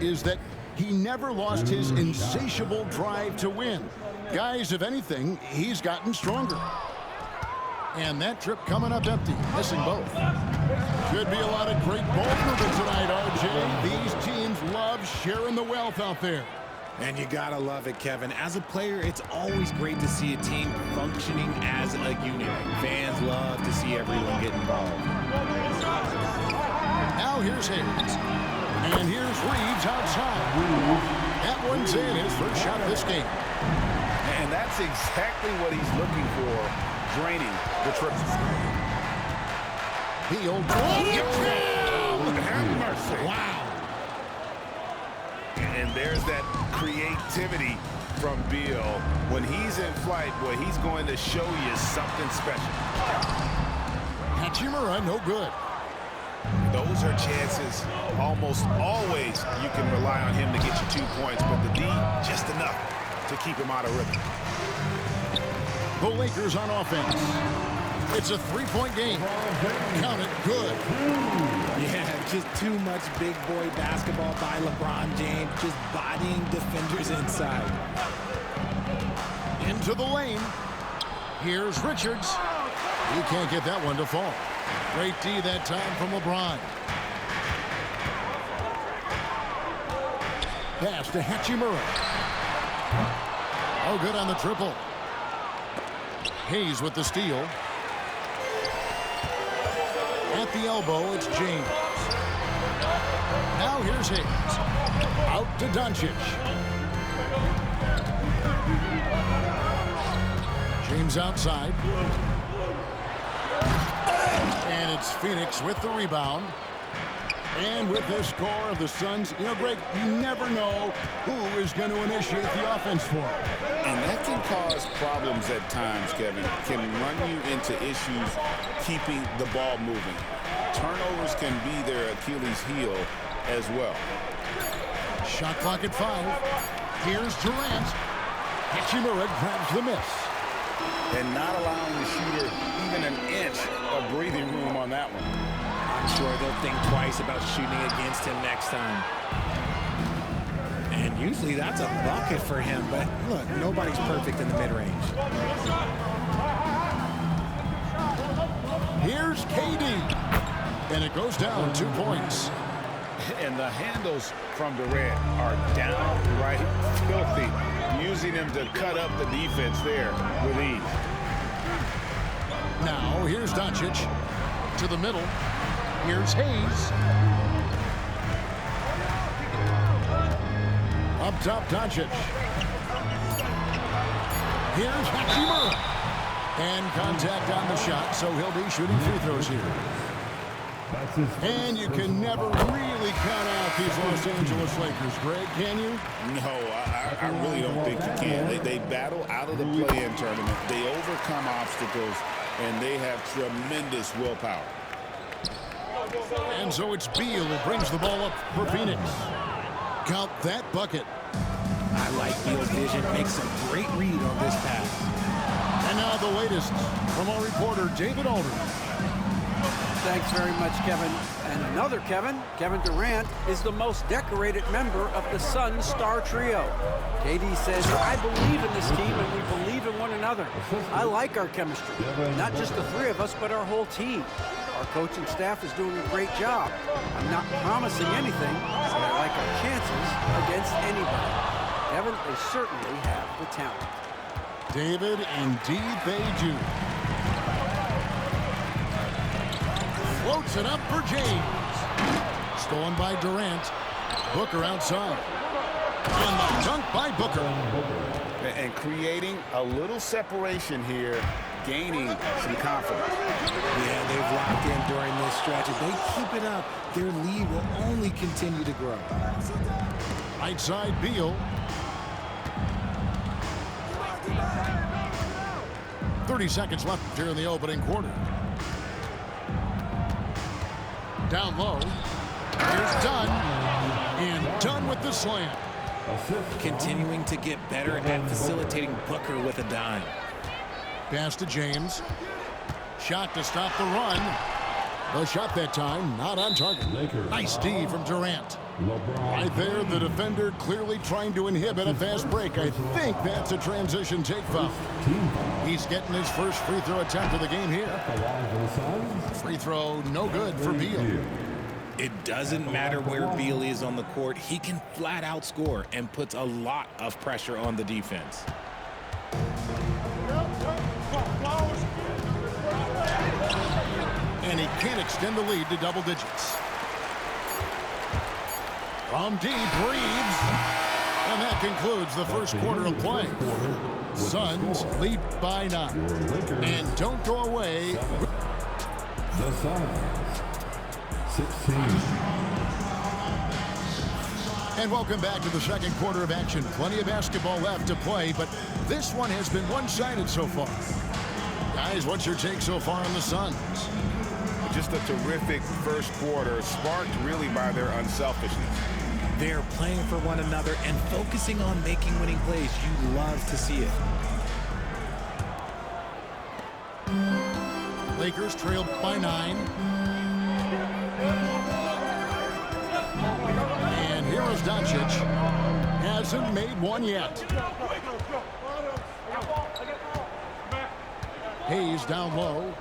James, is that he never lost his insatiable drive to win. Guys, if anything, he's gotten stronger. And that trip coming up empty, missing both. Should be a lot of great ball movement tonight, RJ. These teams love sharing the wealth out there. And you gotta love it, Kevin. As a player, it's always great to see a team functioning as a unit. Fans love to see everyone get involved. Now here's Hayes. And here's Reeves outside. That one's in, his first shot of this game. And that's exactly what he's looking for, draining the trips. Beal. Have mercy. Wow. And there's that creativity from Beal. When he's in flight, boy, he's going to show you something special. Hachimura, no good. Those are chances almost always you can rely on him to get you 2 points, but the D, just enough to keep him out of rhythm. The Lakers on offense. It's a three-point game. Count it, good. Yeah, just too much big boy basketball by LeBron James, just bodying defenders inside. Into the lane. Here's Richards. He can't get that one to fall. Great D that time from LeBron. Pass to Hachimura. Oh, good on the triple. Hayes with the steal. At the elbow, it's James. Now here's Hayes. Out to Doncic. James outside. And it's Phoenix with the rebound. And with this score of the Suns, you know, Greg, you never know who is going to initiate the offense for them. And that can cause problems at times, Kevin. Can run you into issues keeping the ball moving. Turnovers can be their Achilles heel as well. Shot clock at 5. Here's Durant. Hachimura grabs the miss. And not allowing the shooter even an inch of breathing room on that one. I'm sure they'll think twice about shooting against him next time. And usually that's a bucket for him, but look, nobody's perfect in the mid-range. Here's KD. And it goes down 2 points. And the handles from Durant are downright filthy, using him to cut up the defense there with ease. Now here's Doncic to the middle. Here's Hayes. Up top, Doncic. Here's Hachimura. And contact on the shot, so he'll be shooting free throws here. And you can never really count out these Los Angeles Lakers, Greg, can you? No, I really don't think you can. They battle out of the play-in tournament. They overcome obstacles, and they have tremendous willpower. And so it's Beal who brings the ball up for Phoenix. Count that bucket. I like Beal's vision. Makes a great read on this pass. And now the latest from our reporter, David Aldridge. Thanks very much, Kevin. And another Kevin, Kevin Durant, is the most decorated member of the Suns star trio. KD says, I believe in this team and we believe in one another. I like our chemistry. Not just the three of us, but our whole team. Our coaching staff is doing a great job. I'm not promising anything, but I like our chances against anybody. Kevin, they certainly have the talent. David, indeed they do. Floats it up for James. Stolen by Durant. Booker outside. And the dunk by Booker. And creating a little separation here, gaining some confidence. Yeah, they've locked in during this stretch. If they keep it up, their lead will only continue to grow. Right side, Beal. 30 seconds left here in the opening quarter. Down low. Here's Dunn. And Dunn with the slam. Continuing to get better at facilitating Booker with a dime. Pass to James. Shot to stop the run. The shot that time, not on target. Nice D from Durant. Right there, the defender clearly trying to inhibit a fast break. I think that's a transition take foul. He's getting his first free throw attempt of the game here. Free throw, no good for Beal. It doesn't matter where Beal is on the court. He can flat out score and puts a lot of pressure on the defense. And he can't extend the lead to double digits. From deep, Reeves. And that concludes the first quarter of play. Suns lead by 9. And don't go away. The Suns, 16. And welcome back to the second quarter of action. Plenty of basketball left to play, but this one has been one-sided so far. Guys, what's your take so far on the Suns? Just a terrific first quarter, sparked really by their unselfishness. They're playing for one another and focusing on making winning plays. You love to see it. Lakers trailed by 9. And here is Doncic. Hasn't made one yet. Hayes down low.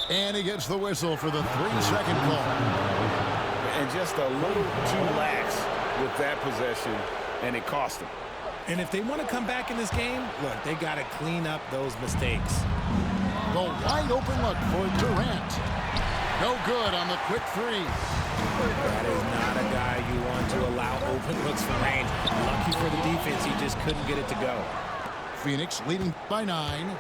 And he gets the whistle for the 3-second call. And just a little too lax with that possession, and it cost them. And if they want to come back in this game, look, they got to clean up those mistakes. The wide open look for Durant. No good on the quick three. That is not a guy you want to allow open looks from range. Lucky for the defense, he just couldn't get it to go. Phoenix leading by 9.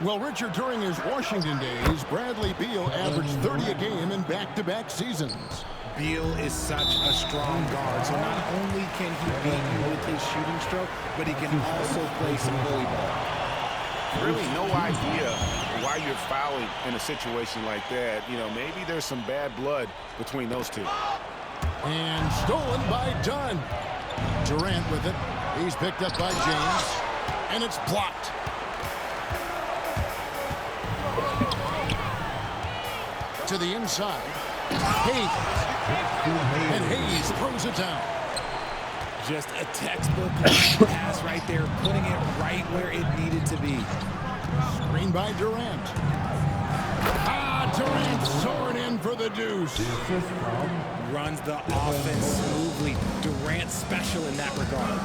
Well, Richard, during his Washington days, Bradley Beal averaged 30 a game in back-to-back seasons. Beal is such a strong guard, so not only can he beat you with his shooting stroke, but he can also play some bully ball. Really no idea why you're fouling in a situation like that. You know, maybe there's some bad blood between those two. And stolen by Dunn. Durant with it. He's picked up by James. And it's blocked. To the inside. Hayes. And Hayes throws it down. Just a textbook pass right there, putting it right where it needed to be. Screen by Durant. Durant soaring in for the deuce. Runs the offense smoothly. Durant special in that regard.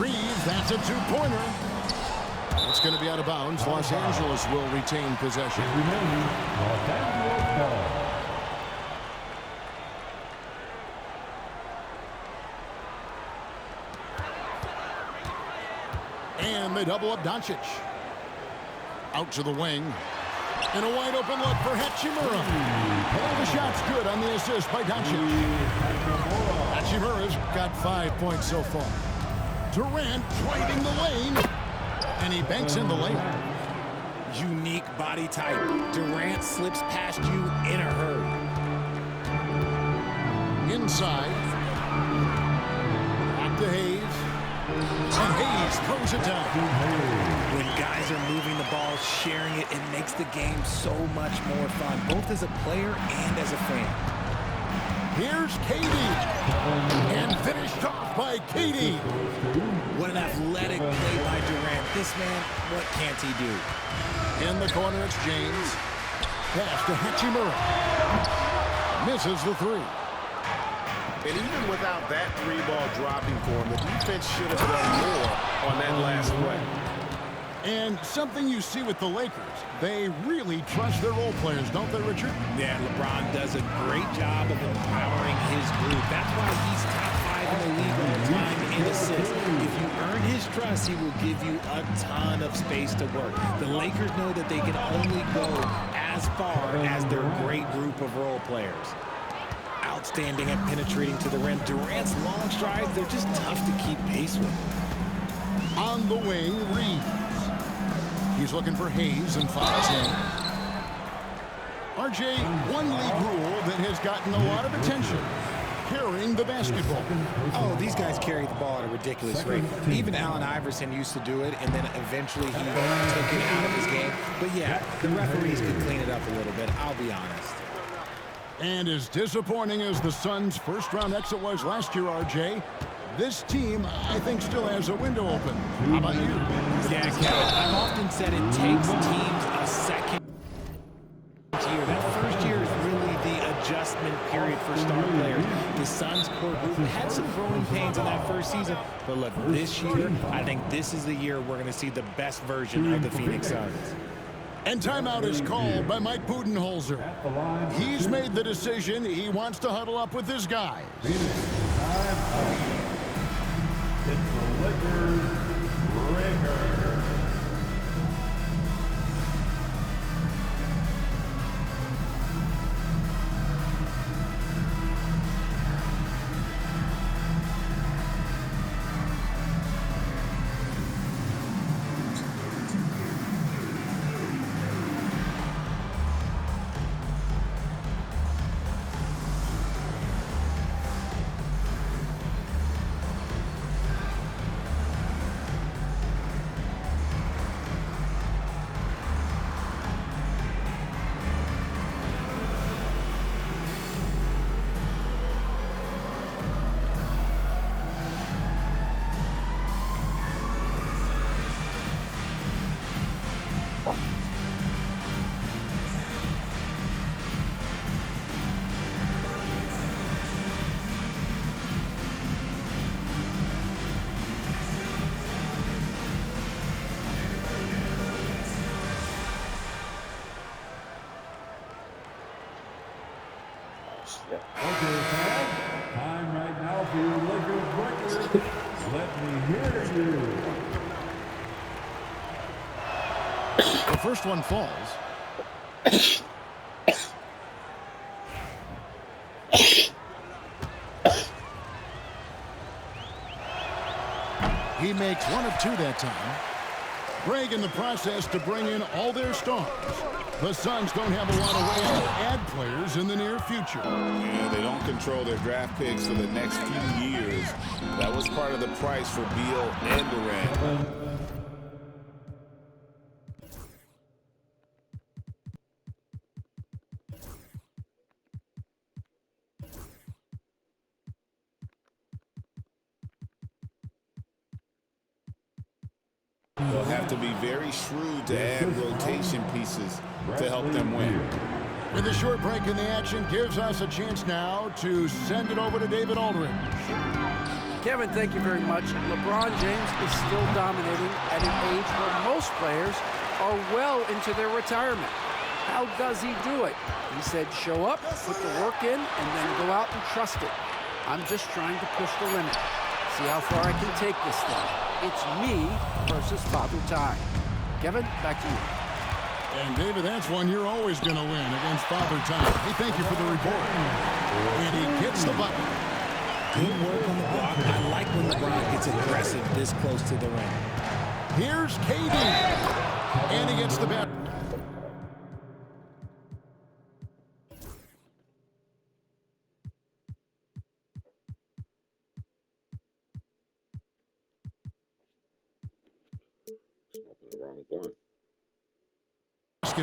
Reeves, that's a two-pointer. It's going to be out of bounds. Los Angeles will retain possession. And they double up Doncic. Out to the wing. And a wide open look for Hachimura. The shot's good on the assist by Doncic. Hachimura's got 5 points so far. Durant driving the lane. And he banks in the lane. Unique body type. Durant slips past you in a hurry. Inside. Back to Hayes. And Hayes throws it down. When guys are moving the ball, sharing it, it makes the game so much more fun, both as a player and as a fan. Here's KD. And finished off by KD. What an athletic play by Durant. This man, what can't he do? In the corner, it's James. Pass to Hachimura. Misses the three. And even without that three ball dropping for him, the defense should have done more on that last play. And something you see with the Lakers, they really trust their role players, don't they, Richard? Yeah, LeBron does a great job of empowering his group. That's why he's top 5 in the league all the time in assists. If you earn his trust, he will give you a ton of space to work. The Lakers know that they can only go as far as their great group of role players. Outstanding at penetrating to the rim. Durant's long strides, they're just tough to keep pace with. On the wing, Reeves. He's looking for Hayes and fouls him. RJ, one league rule that has gotten a lot of attention. Carrying the basketball. Oh, these guys carry the ball at a ridiculous rate. Even Allen Iverson used to do it, and then eventually he took it out of his game. But yeah, the referees could clean it up a little bit, I'll be honest. And as disappointing as the Suns' first-round exit was last year, RJ, this team, I think, still has a window open. How about you? Yeah, Kevin, I've often said it takes teams a second year. That first year is really the adjustment period for star players. The Suns core group had some growing pains in that first season, but look, this year, I think this is the year we're going to see the best version of the Phoenix Suns. And timeout is called by Mike Budenholzer. He's made the decision. He wants to huddle up with his guys. It's the Lakers breaker. Okay, time right now for your Lakers breakers. Let me hear you. The first one falls. He makes one of two that time. Greg in the process to bring in all their stars. The Suns don't have a lot of ways to add players in the near future. Yeah, they don't control their draft picks for the next few years. That was part of the price for Beal and Durant. They'll have to be very shrewd to add rotation pieces to help them win. With a short break in the action gives us a chance now to send it over to David Aldridge. Kevin, thank you very much. LeBron James is still dominating at an age where most players are well into their retirement. How does he do it? He said, show up, put the work in, and then go out and trust it. I'm just trying to push the limit. See how far I can take this thing. It's me versus Father Time. Kevin, back to you. And David, that's one you're always going to win against Father Time. Hey, thank you for the report. And he gets the button. Good work on the block. I like when LeBron gets aggressive this close to the rim. Here's KD. And he gets the bat.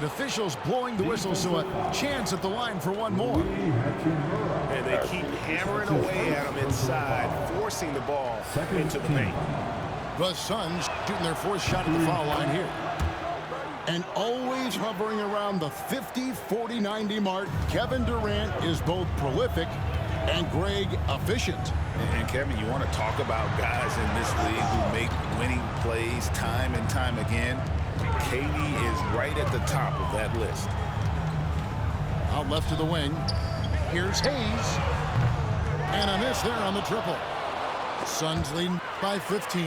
Officials blowing the whistle, so a chance at the line for one more. And they keep hammering away at him inside, forcing the ball into the paint. The Suns shooting their fourth shot at the foul line here. And always hovering around the 50, 40, 90 mark, Kevin Durant is both prolific and Greg efficient. And Kevin, you want to talk about guys in this league who make winning plays time and time again? KD is right at the top of that list. Out left to the wing. Here's Hayes. And a miss there on the triple. Suns leading by 15.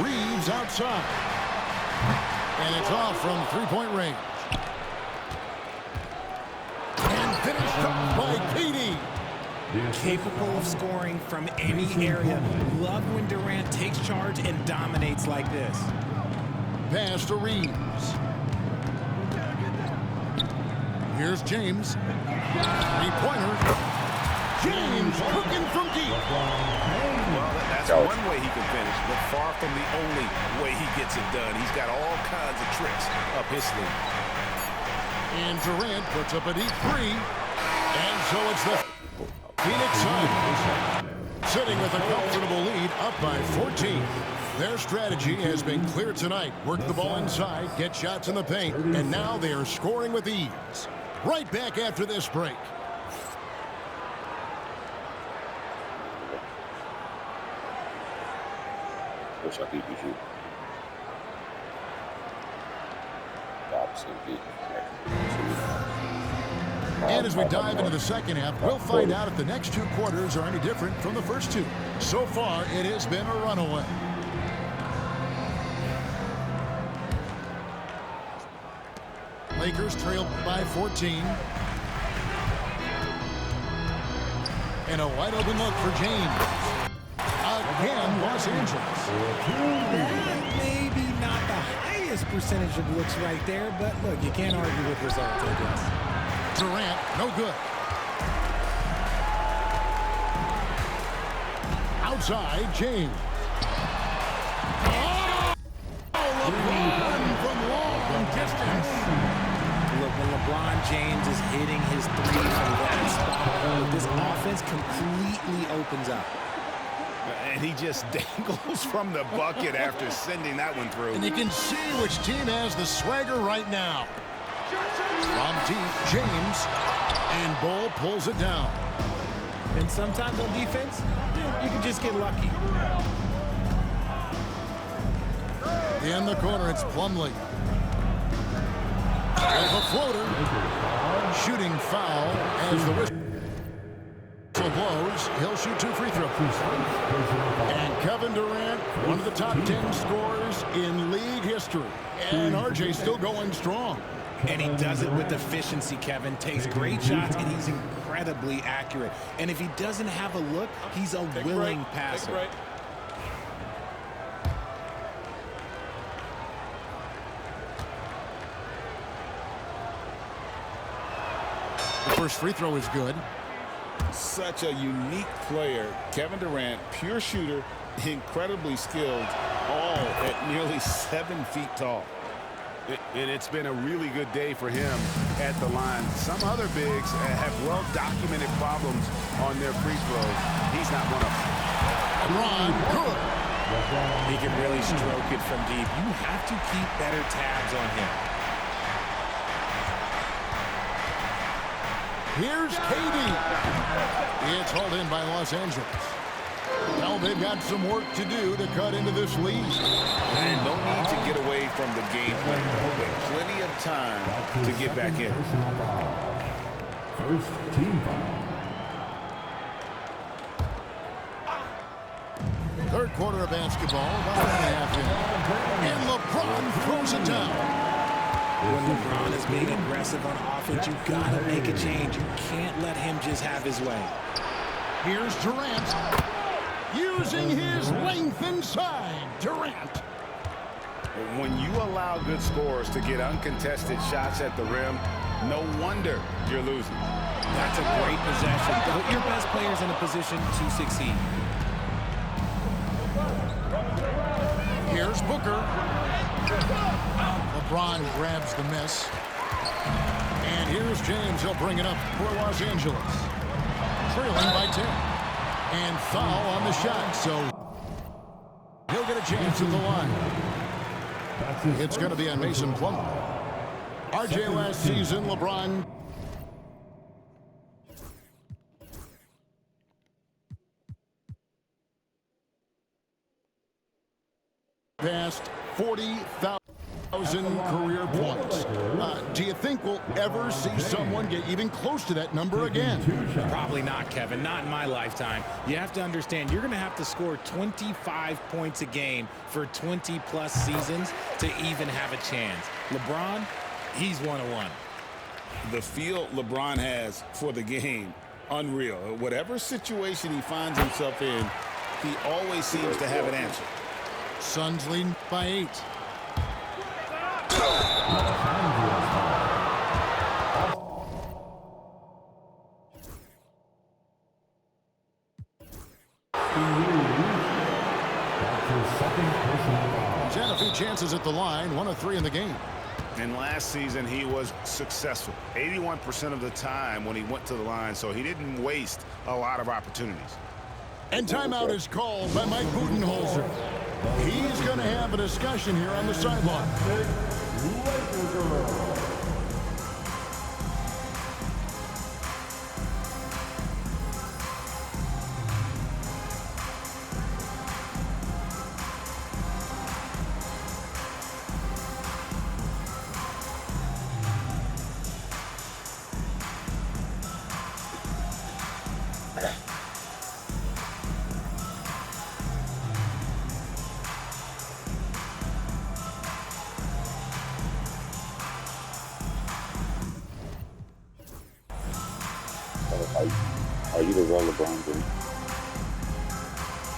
Reeves outside. And it's off from three-point range. And finished up by KD. Capable of scoring from any area. Love when Durant takes charge and dominates like this. Pass to Reeves. Here's James. Three-pointer. James cooking from deep. Well, that's one way he can finish, but far from the only way he gets it done. He's got all kinds of tricks up his sleeve. And Durant puts up a deep three. And so it's the Phoenix Suns sitting with a comfortable lead up by 14. Their strategy has been clear tonight. Work the ball inside, get shots in the paint, and now they are scoring with ease. Right back after this break. And as we dive into the second half, we'll find out if the next two quarters are any different from the first two. So far, it has been a runaway. Lakers trail by 14. And a wide open look for James. Again, Los Angeles. Maybe not the highest percentage of looks right there, but look, you can't argue with results, I guess. Durant, no good. Outside, James. Oh, LeBron from long distance. Look, when LeBron James is hitting his three from that spot, this offense completely opens up. And he just dangles from the bucket after sending that one through. And you can see which team has the swagger right now. From deep, James, and Bull pulls it down. And sometimes on defense, you can just get lucky. In the corner, it's Plumlee. With a floater. Shooting foul as the whistle blows. He'll shoot 2 free throws. And Kevin Durant, one of the top 10 scorers in league history. And RJ still going strong. And he does it with efficiency, Kevin. Takes great shots, and he's incredibly accurate. And if he doesn't have a look, he's a willing passer. The first free throw is good. Such a unique player. Kevin Durant, pure shooter, incredibly skilled, all at nearly 7 feet tall. And it's been a really good day for him at the line. Some other bigs have well-documented problems on their free throws. He's not one of them. LeBron, good. He can really stroke it from deep. You have to keep better tabs on him. Here's KD. It's hauled in by Los Angeles. Now they've got some work to do to cut into this lead. And no need to get away from the game plan, but plenty of time to get back in. First team foul. Third quarter of basketball, about 1.5 in. And LeBron throws it down. When LeBron is being aggressive on offense, you've got to make a change. You can't let him just have his way. Here's Durant. Using his length inside. Durant. When you allow good scorers to get uncontested shots at the rim, no wonder you're losing. That's a great possession. Put your best players in a position to succeed. Here's Booker. LeBron grabs the miss. And here's James. He'll bring it up for Los Angeles. Trailing by 10. And foul on the shot, so he'll get a chance at the line. It's going to be on Mason Plumlee. RJ last season, LeBron. Past 40,000 career points. Do you think we'll ever see someone get even close to that number again? Probably not, Kevin. Not in my lifetime. You have to understand, you're going to have to score 25 points a game for 20-plus seasons to even have a chance. LeBron, he's 1-1. The feel LeBron has for the game, unreal. Whatever situation he finds himself in, he always seems to have an answer. Suns leading by 8. He's had a few chances at the line, 1 of 3 in the game. And last season, he was successful 81% of the time when he went to the line, so he didn't waste a lot of opportunities. And timeout is called by Mike Budenholzer. He's going to have a discussion here on the sideline. Are you the real LeBron James?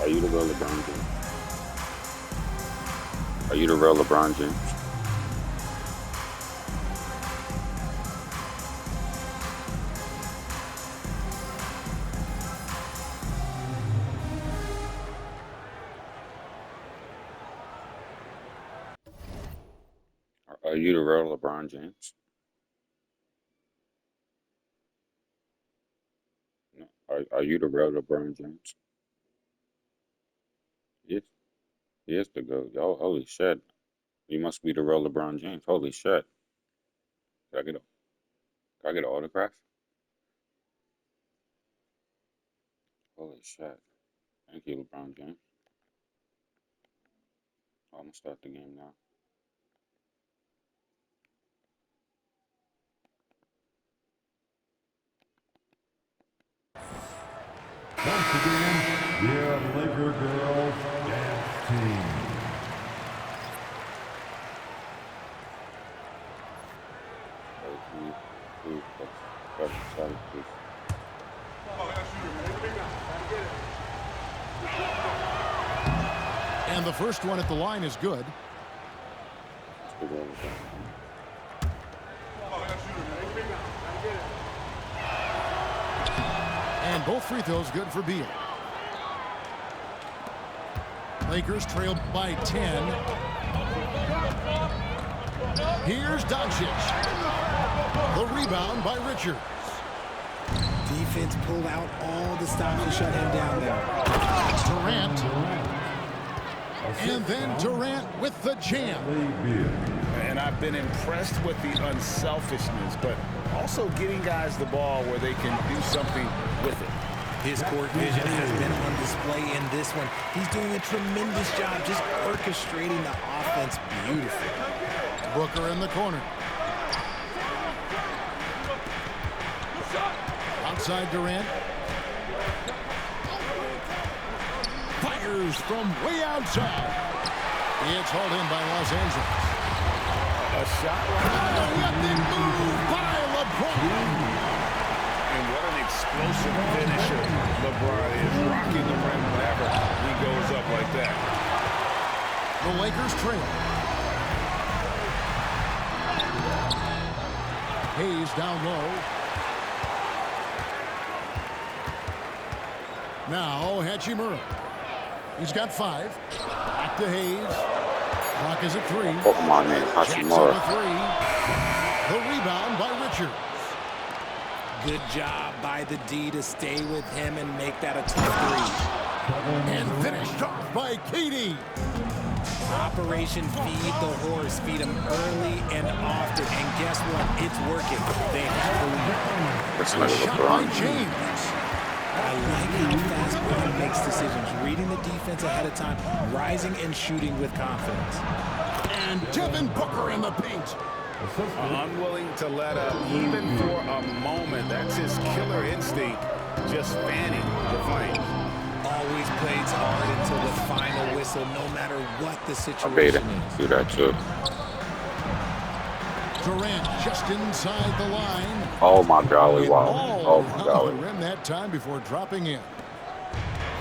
Are you the real LeBron James? Are you the real LeBron James? Are you the real LeBron James? No. Are you the real LeBron James? Yes. Yes, the GOAT. Yo, holy shit. You must be the real LeBron James. Holy shit. Can I get an autograph? Holy shit. Thank you, LeBron James. I'm gonna start the game now. Once again, your Laker girls dance team. Please. And the first one at the line is good. And both free throws good for Beal. Lakers trail by 10. Here's Doncic. The rebound by Richards. Defense pulled out all the stops to shut him down there. Durant. And then Durant with the jam. And I've been impressed with the unselfishness, but also getting guys the ball where they can do something with it. His court vision has been on display in this one. He's doing a tremendous job just orchestrating the offense beautifully. Booker in the corner. Outside Durant. Fires from way outside. It's hauled in by Los Angeles. A shot right Oh, what the move by LeBron. And what an explosive finisher LeBron is, rocking the rim whenever he goes up like that. The Lakers trail. Hayes down low. Now Hachimura. He's got 5. Back to Hayes. Clock is at 3. Oh, come on, man. Hachimura. Jackson with 3. The rebound by Richards. Good job by the D to stay with him and make that a tough 3. And finished off by KD. Operation Feed the Horse. Feed him early and often. And guess what? It's working. They have the lead. That's like Shot by LeBron. James. I like how fast Brown makes decisions. Reading the defense ahead of time. Rising and shooting with confidence. And Devin Booker in the paint. Unwilling to let up even for a moment. That's his killer instinct, just fanning the flames. Always plays hard until the final whistle, no matter what the I bait situation it. is. Do that too. Durant just inside the line. Oh my golly, It wow. all Oh my around golly. the rim that time before dropping in.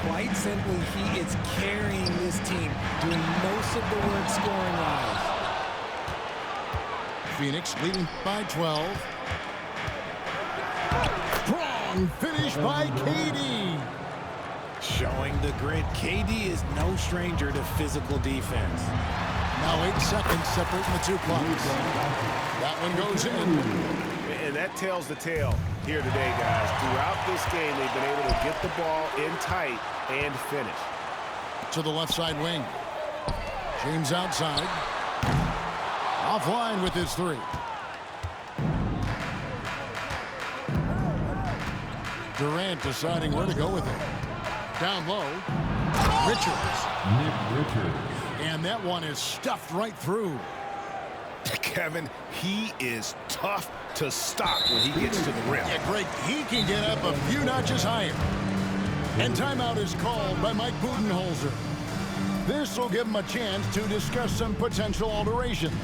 Quite simply, he is carrying this team, doing most of the work scoring-wise. Phoenix leading by 12. Strong finish by KD. Showing the grit, KD is no stranger to physical defense. Now 8 seconds separating the two clocks. That one goes in. And that tells the tale here today, guys. Throughout this game, they've been able to get the ball in tight and finish. To the left side wing. James outside. Offline with his 3. Durant deciding where to go with it. Down low. Richards. Nick Richards. And that one is stuffed right through. Kevin, he is tough to stop when he gets to the rim. Yeah, Greg, he can get up a few notches higher. And timeout is called by Mike Budenholzer. This will give him a chance to discuss some potential alterations.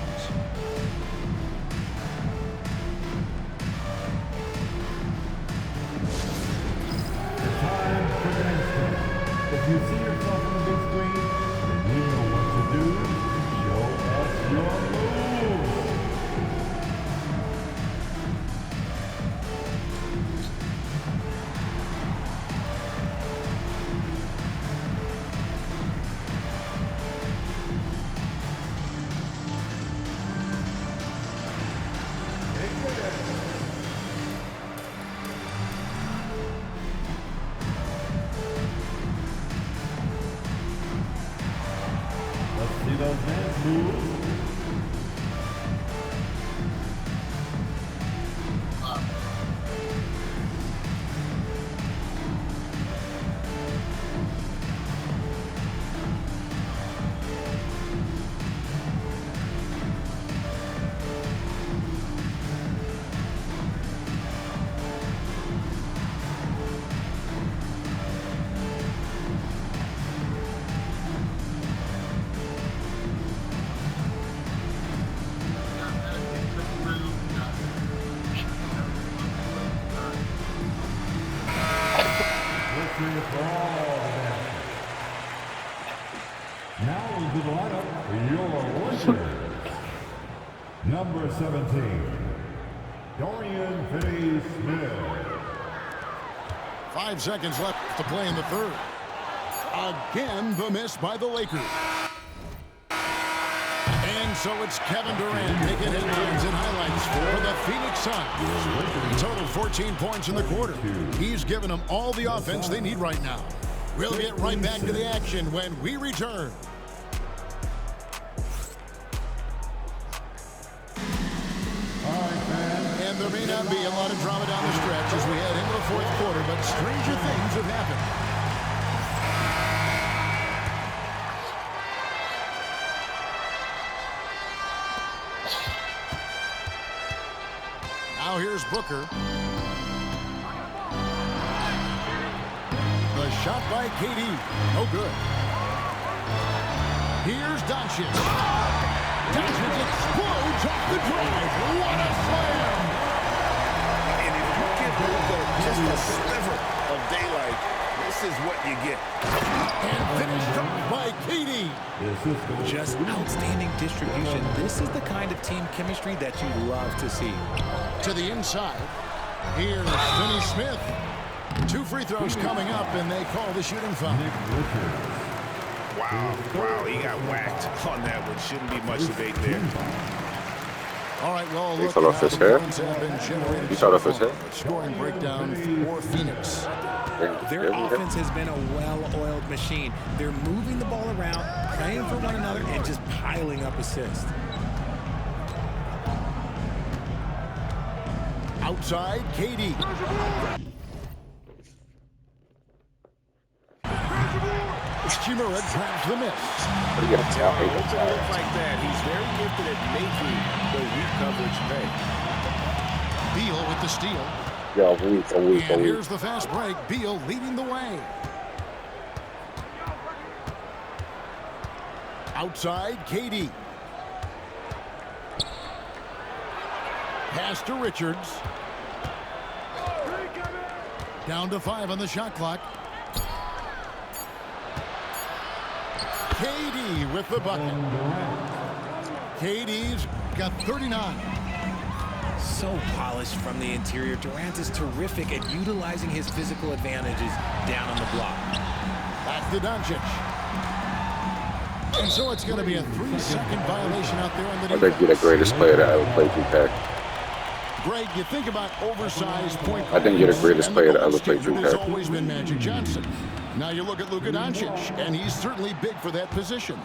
Time for dance. If you see yourself on the big screen, then you know what to do. Show us your moves. See those dance moves? Now into the lineup, your Lakers. Number 17, Dorian Finney-Smith. 5 seconds left to play in the third. Again, the miss by the Lakers. And so it's Kevin Durant making headlines and highlights for the Phoenix Suns. Total 14 points in the quarter. He's given them all the offense they need right now. We'll get right back to the action when we return. And there may not be a lot of drama down the stretch as we head into the fourth quarter, but stranger things have happened. Now here's Booker. The shot by KD. No good. Here's Doncic. Doncic explodes off the drive. What a slam! And if you give Booker just a sliver of daylight, this is what you get. And finished off by KD. Just outstanding distribution. This is the kind of team chemistry that you love to see. To the inside. Here's Finney-Smith. 2 free throws coming up, and they call the shooting foul. Wow, he got whacked on that one. Shouldn't be much debate there. All right, well, He look fell off his head. He fell off his head. Scoring breakdown for Phoenix. Their offense has been a well-oiled machine. They're moving the ball around, playing for one another, and just piling up assists. Outside, KD. Chimera grabs the miss. With a look like that, he's very gifted at making the weak coverage pay. Beal with the steal. Yeah, And here's the fast break. Beal leading the way. Outside, KD. Pass to Richards. Down to 5 on the shot clock. KD with the bucket. KD's got 39. So polished from the interior. Durant is terrific at utilizing his physical advantages down on the block. Back to Doncic. And so it's going to be a 3-second violation out there on the I defense. think you're the greatest player that ever played 2K. Greg, you think about oversized point I think you're the greatest player to ever play It has 2K. always been Magic Johnson. Now you look at Luka Doncic, and he's certainly big for that position.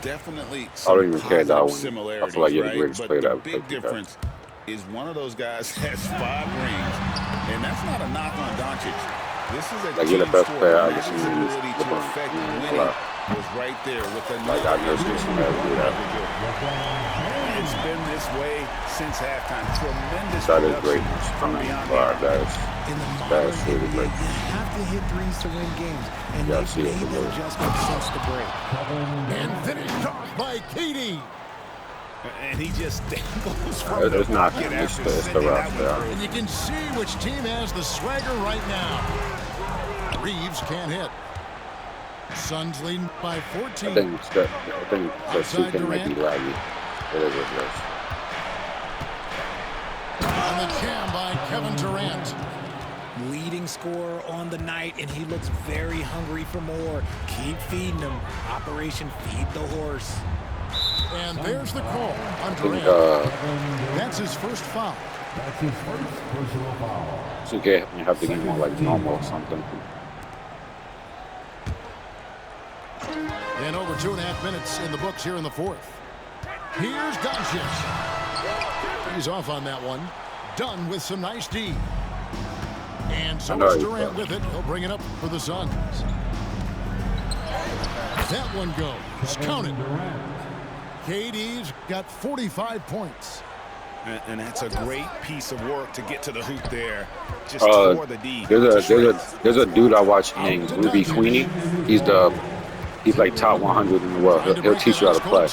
Definitely I don't some even care that positive one. similarities, I feel like you're the right? greatest But player the that ever big played 2K. difference is one of those guys has 5 rings, and that's not a knock on Doncic. This is a Like, you're the team best sport. player I've ever Magic's seen in this ability to LeBron. affect A winning lot. was right there with a Like, I've never seen somebody do that. It's been this way since halftime. Tremendous That is production greatness. I from mean, beyond wow, the arc. In the that's modern really NBA, great. you have to hit threes to win games, and Yeah, I they've see it. made that adjustment since the break. And finished off by KD. And he just dangles from the It's not pocket him. It's after the sending rough that there. one through. And you can see which team has the swagger right now. Reeves can't hit. Suns leading by 14. I think the 2K might be laggy. It is what it is. On the jam by Kevin Durant. Leading scorer on the night, and he looks very hungry for more. Keep feeding him. Operation Feed the Horse. And there's the call on I think Durant. That's his first foul. That's his first personal foul. 2K you have to get more like normal or something. And over 2.5 minutes in the books here in the fourth. Here's Doncic. He's off on that one. Done with some nice D. And so is Durant with it. He'll bring it up for the Suns. That one goes. Counted. KD's got 45 points. And that's a great piece of work to get to the hoop there. Just tore the D. There's a dude I watch named Ruby Queenie. He's like top 100 in the world. He'll teach you how to play.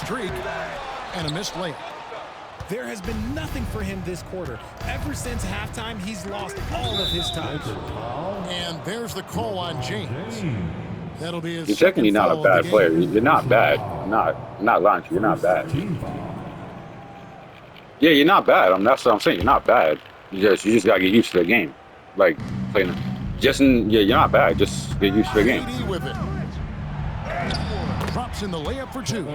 And a missed layup. There has been nothing for him this quarter. Ever since halftime, he's lost all of his touch. And there's the call on James. That'll be his You're technically second not foul a bad of the player. game. You're not bad. I'm not lying to you. You're not bad. Yeah, you're not bad. That's what I'm saying. You're not bad. You just gotta get used to the game. Like playing. You're not bad. Just get used to the game. KD with it. Drops in the layup for 2.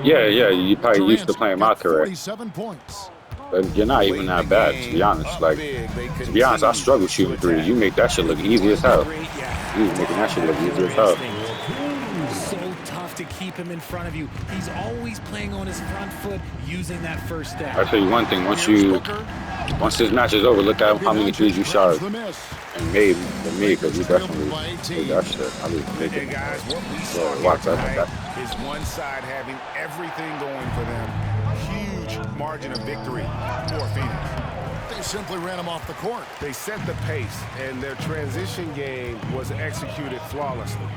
Yeah. You probably used to playing my career. 47 points. But you're not even that bad, to be honest. Like, to be honest, I struggle shooting threes. You make that shit look easy as hell. You making that shit look easy as hell. So tough to keep him in front of you. He's always playing on his front foot, using that first step. I tell you one thing. Once this match is over, look at how many threes you shot and made for me, because you definitely made that shit. I mean, make Hey it. guys, what we saw Watch here that. tonight is one side having everything going for them. Huge margin of victory for Phoenix. They simply ran him off the court. They set the pace, and their transition game was executed flawlessly.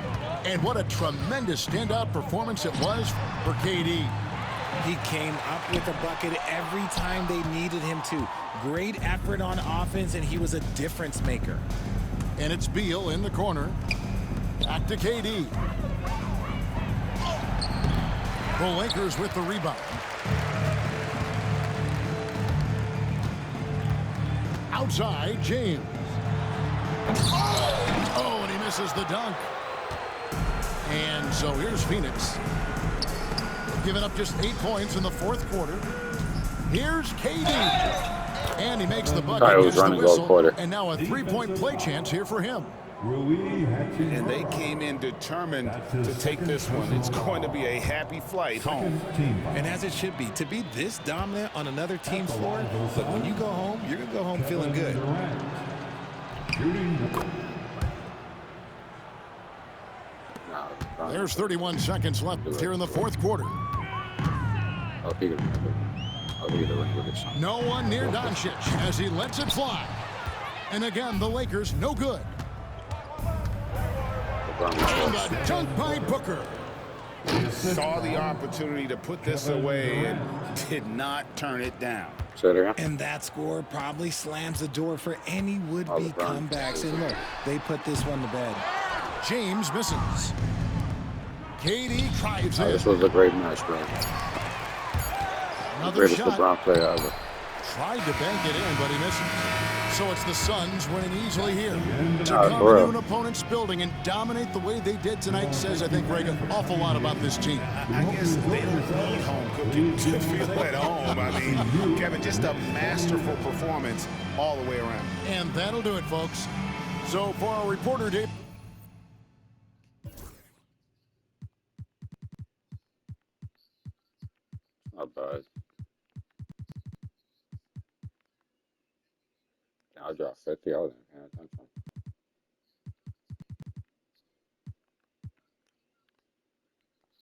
And what a tremendous standout performance it was for KD. He came up with a bucket every time they needed him to. Great effort on offense, and he was a difference maker. And it's Beal in the corner. Back to KD. The Lakers with the rebound. Outside, James. Oh, and he misses the dunk. And so here's Phoenix. Giving up just 8 points in the fourth quarter. Here's KD. And he makes the bucket. Kyle was running all quarter. And now a 3-point play chance here for him. And they came in determined to take this one. It's going to be a happy flight home. And as it should be, to be this dominant on another team's floor, look, when you go home, you're going to go home feeling good. There's 31 seconds left here in the fourth quarter. No one near Doncic as he lets it fly. And again, the Lakers no good. And a dunk by Booker. Saw the opportunity to put this away and did not turn it down. And that score probably slams the door for any would-be comebacks. And look, they put this one to bed. James misses. KD drives in. This was a great match, bro. Another Greatest shot. LeBron player ever. Tried to bank it in, but he misses. So it's the Suns winning easily here. To Nah, come bro. into an opponent's building and dominate the way they did tonight says, I think, Greg, an awful lot about this team. I guess they don't need home cooking to feel at home. I mean, Kevin, just a masterful performance all the way around. And that'll do it, folks. So for our reporter, Dave. Not bad. I'll drop 50. I wasn't paying attention.